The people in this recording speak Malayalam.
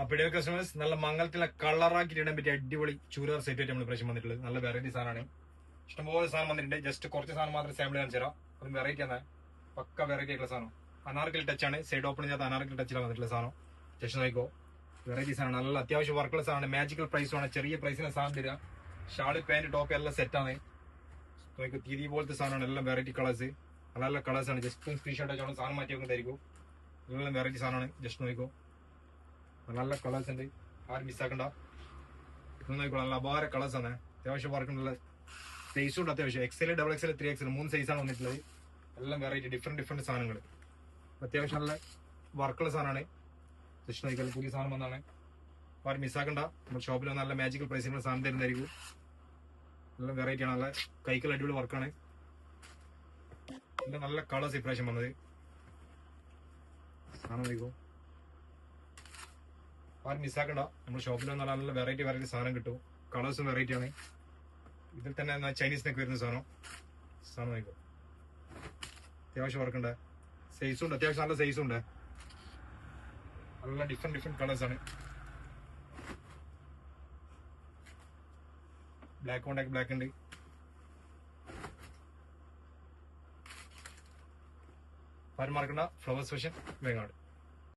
അപ്പോൾ കസ്റ്റമേഴ്സ് നല്ല മംഗളത്തിലെ കളറാക്കി ഇടാൻ പറ്റിയ അടിപൊളി ചൂരിദാർ സെറ്റ് ആയിട്ട് നമ്മൾ പ്രാവശ്യം വന്നിട്ടുള്ളത്. നല്ല വെറൈറ്റി സാധനമാണ്. ഇഷ്ടംപോലെ സാധനം വന്നിട്ടുണ്ട്. ജസ്റ്റ് കുറച്ച് സാധനം മാത്രം സാമ്പിൾ കാണിച്ചു തരാം. ഒരു വെറൈറ്റി ആണ്, പക്ക വെറൈറ്റി ആയിട്ടുള്ള സാധനം. അനാർക്കലി ടച്ച് ആണ്, സൈഡ് ഓപ്പൺ ചെയ്യാത്ത അനാർക്കലി ടച്ചിലാണ് വന്നിട്ടുള്ള സാധനം. ജസ്റ്റ് നോക്കോ, വെറൈറ്റി സാധനം. നല്ല അത്യാവശ്യം വർക്കുള്ള സാധനം. മാജിക്കൽ പ്രൈസുമാണ്, ചെറിയ പ്രൈസിന് സാധനം തരിക. ഷാള് പാന്റ് ടോപ്പ് എല്ലാം സെറ്റാണ്. നോക്കോ, തീരി പോലത്തെ സാധനമാണ്. എല്ലാം വെറൈറ്റി കളേഴ്സ്, നല്ല നല്ല കളേഴ്സ് ആണ്. ജസ്റ്റ് സ്ക്രീൻഷോട്ട് അയച്ചോളം സാധനം മാറ്റി വെക്കുന്നതായിരിക്കും. എല്ലാം വെറൈറ്റി സാധനമാണ്. ജസ്റ്റ് നോക്കോ, നല്ല കളേഴ്സ് ഉണ്ട്, ആരും മിസ്സാക്കണ്ട. നോക്കിക്കോളാം, നല്ല അപാര കളേഴ്സ് ആണ്. അത്യാവശ്യം വർക്കുള്ള സൈസും ഉണ്ട്. അത്യാവശ്യം XL, XXL, 3XL 3 സൈസാണ് വന്നിട്ടുള്ളത്. എല്ലാം വെറൈറ്റി ഡിഫറെന്റ് സാധനങ്ങൾ. അത്യാവശ്യം നല്ല വർക്കുള്ള സാധനമാണ്. ജസ്റ്റ് നോക്കിയാൽ പുതിയ സാധനം വന്നാണ്, ആരും മിസ്സാക്കണ്ട. നമ്മുടെ ഷോപ്പിൽ നല്ല മാജിക്കൽ പ്രൈസിനുള്ള സാധനം തരുന്നതായിരിക്കും. നല്ല വെറൈറ്റി ആണ്, നല്ല കൈക്കുള്ള അടിപൊളി വർക്കാണ്. നല്ല കളേഴ്സ് ഇപ്രാവശ്യം വന്നത് സാധനം നോക്കോ, ആരും മിസ്സാക്കണ്ട. നമ്മുടെ ഷോപ്പിൽ വന്നാൽ നല്ല വെറൈറ്റി സാധനം കിട്ടും. കളേഴ്സും വെറൈറ്റി ആണ്. ഇതിൽ തന്നെ ചൈനീസിനൊക്കെ വരുന്ന സാധനം നോക്കോ, അത്യാവശ്യം വർക്കുണ്ട്. സൈസും ഉണ്ട്, അത്യാവശ്യം നല്ല സൈസും ഉണ്ട്. നല്ല ഡിഫറെന്റ് കളേഴ്സ് ആണ്. ബ്ലാക്ക് കോണ്ടാക്ട് ബ്ലാക്ക് ഉണ്ട്. ആരും മറക്കണ്ട, ഫ്ലവേഴ്സ് ഫാഷൻ വേങ്ങാട്.